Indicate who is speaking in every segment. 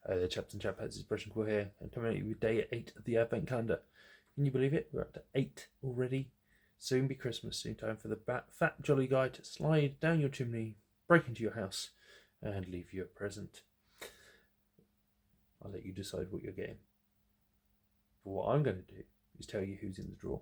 Speaker 1: The Chaps and Chap has his Brush and Quill here, and coming at you with day 8 of the Advent calendar. Can you believe it? We're up to 8 already. Soon be Christmas, soon time for the fat jolly guy to slide down your chimney, break into your house, and leave you a present. I'll let you decide what you're getting. But what I'm going to do is tell you who's in the drawer.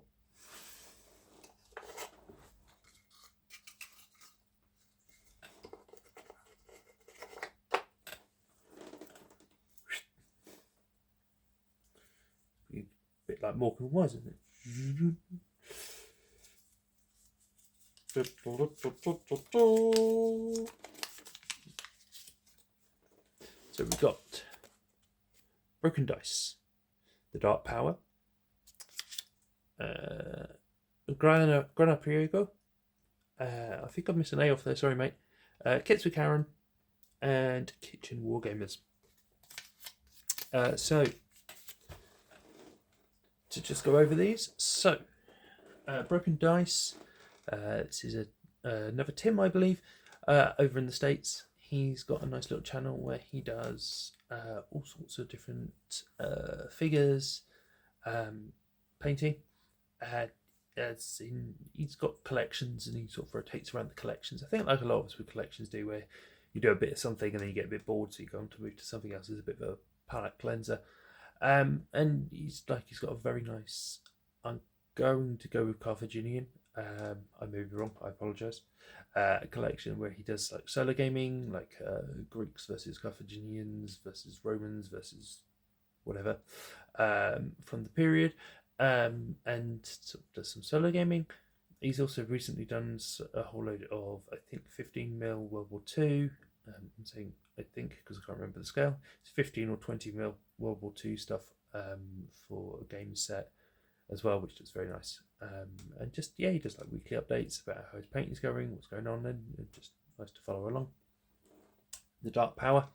Speaker 1: A bit like Morecambe Wise, isn't it? So we've got Broken Dice, The Dark Power, Grana Priego. I think I've missed an A off there, sorry mate. Kits with Karen, and Kitchen Wargamers. So, to just go over these. So, Broken Dice. This is another Tim, I believe, over in the States. He's got a nice little channel where he does all sorts of different figures, painting. He's got collections and he sort of rotates around the collections. I think like a lot of us with collections do, where you do a bit of something and then you get a bit bored, so you go on to move to something else as a bit of a palette cleanser. And he's got a very nice. I'm going to go with Carthaginian. I may be wrong. I apologise. A collection where he does like solo gaming, like Greeks versus Carthaginians versus Romans versus whatever from the period, and sort of does some solo gaming. He's also recently done a whole load of, I think, 15mm World War II. I'm saying I think because I can't remember the scale. It's 15 or 20mm World War II stuff for a game set as well, which is very nice. And just, he does like weekly updates about how his painting's going, what's going on, and just nice to follow along. The Dark Power.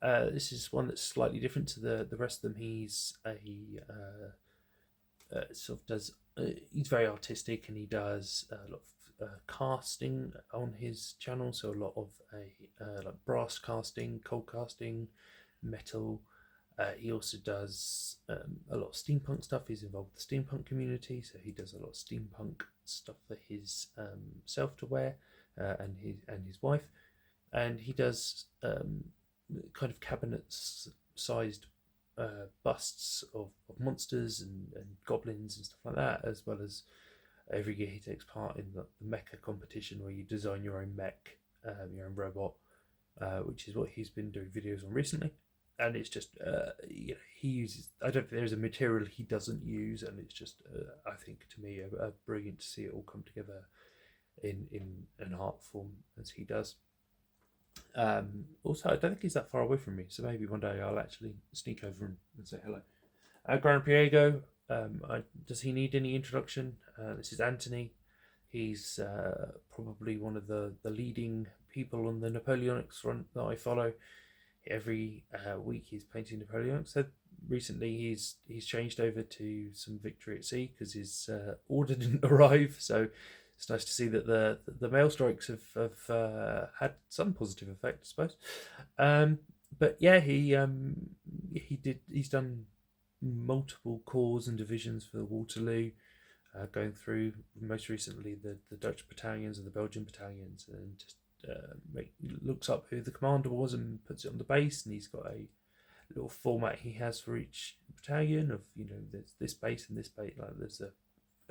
Speaker 1: This is one that's slightly different to the rest of them. He's sort of does. He's very artistic, and he does a lot of casting on his channel. So a lot of like brass casting, cold casting, metal. He also does a lot of steampunk stuff. He's involved with the steampunk community, so he does a lot of steampunk stuff for his self to wear and his wife. And he does kind of cabinets-sized busts of monsters and goblins and stuff like that, as well as every year he takes part in the mecha competition where you design your own mech, your own robot, which is what he's been doing videos on recently. And it's just, he uses, I don't think there's a material he doesn't use, and it's just, I think to me, brilliant to see it all come together in an art form as he does. Also, I don't think he's that far away from me, so maybe one day I'll actually sneak over and say hello. Gran Priego, does he need any introduction? This is Anthony. He's probably one of the leading people on the Napoleonics front that I follow. Every week he's painting Napoleonics. So recently he's changed over to some Victory at Sea because his order didn't arrive. So it's nice to see that the mail strikes have had some positive effect, I suppose. But yeah, he's done multiple corps and divisions for Waterloo, going through most recently the Dutch battalions and the Belgian battalions, and just looks up who the commander was and puts it on the base. And he's got a little format he has for each battalion of, there's this base and this base, like there's a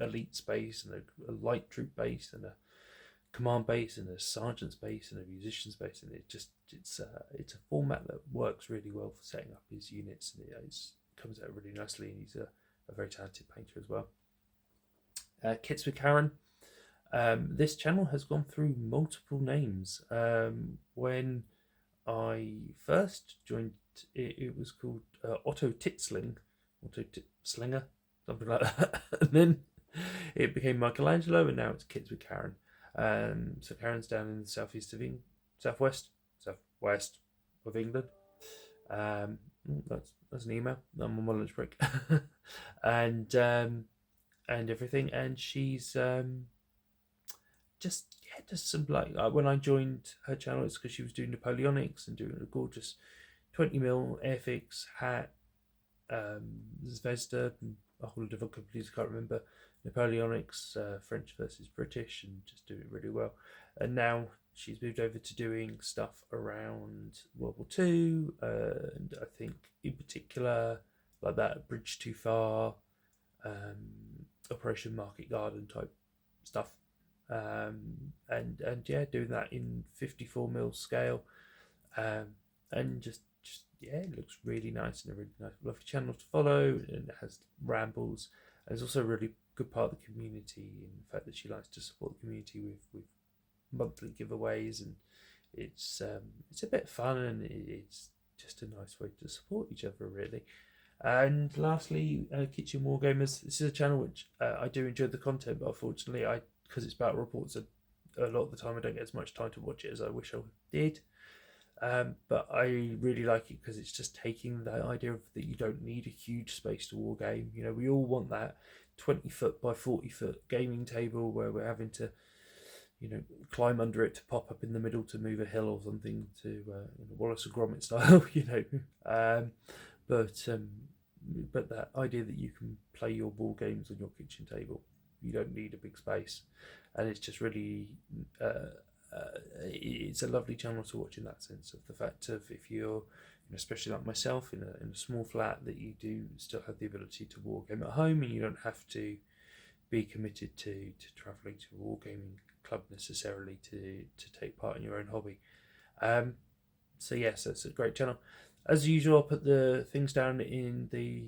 Speaker 1: elite space and a light troop base and a command base and a sergeant's base and a musician's base, and it's a format that works really well for setting up his units, and it comes out really nicely, and he's a very talented painter as well. Kits with Karen. This channel has gone through multiple names. When I first joined it was called Otto Titzling, Slinger, something like that. And then it became Michelangelo, and now it's Kits with Karen. So Karen's down in the southwest of England. That's an email. I'm on my lunch break. and everything, and she's just some when I joined her channel, it's because she was doing Napoleonics and doing a gorgeous 20mm Airfix, Hat, Zvezda, and a whole lot of other companies I can't remember. Napoleonics, French versus British, and just doing it really well. And now she's moved over to doing stuff around World War Two, and I think in particular like that Bridge Too Far, Operation Market Garden type stuff, and yeah, doing that in 54mm scale, and just yeah, it looks really nice and a really nice, lovely channel to follow, and it has rambles. And it's also a really good part of the community in the fact that she likes to support the community with monthly giveaways, and it's a bit fun, and it's just a nice way to support each other, really. And lastly, Kitchen Wargamers. This is a channel which I do enjoy the content, but unfortunately, because it's battle reports, a lot of the time I don't get as much time to watch it as I wish I did. But I really like it because it's just taking the idea of that you don't need a huge space to war game. You know, we all want that 20-foot by 40-foot gaming table where we're having to, you know, climb under it to pop up in the middle to move a hill or something, to Wallace and Gromit style, you know. But that idea that you can play your war games on your kitchen table, you don't need a big space, and it's just really it's a lovely channel to watch in that sense of the fact of if you're, especially like myself, in a small flat, that you do still have the ability to war game at home, and you don't have to be committed to travelling to a wargaming club necessarily to take part in your own hobby. So yes, that's a great channel. As usual, I'll put the things down in the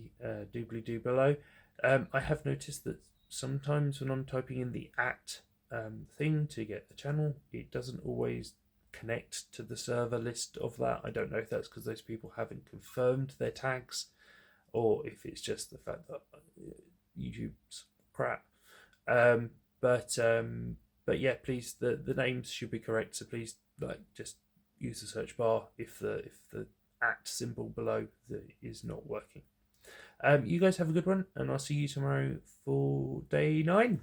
Speaker 1: doobly-doo below. I have noticed that sometimes when I'm typing in the thing to get the channel, it doesn't always connect to the server list of that. I don't know if that's because those people haven't confirmed their tags, or if it's just the fact that YouTube's crap. But yeah, please, the names should be correct. So please, just use the search bar if the symbol below is not working. You guys have a good one, and I'll see you tomorrow for day 9.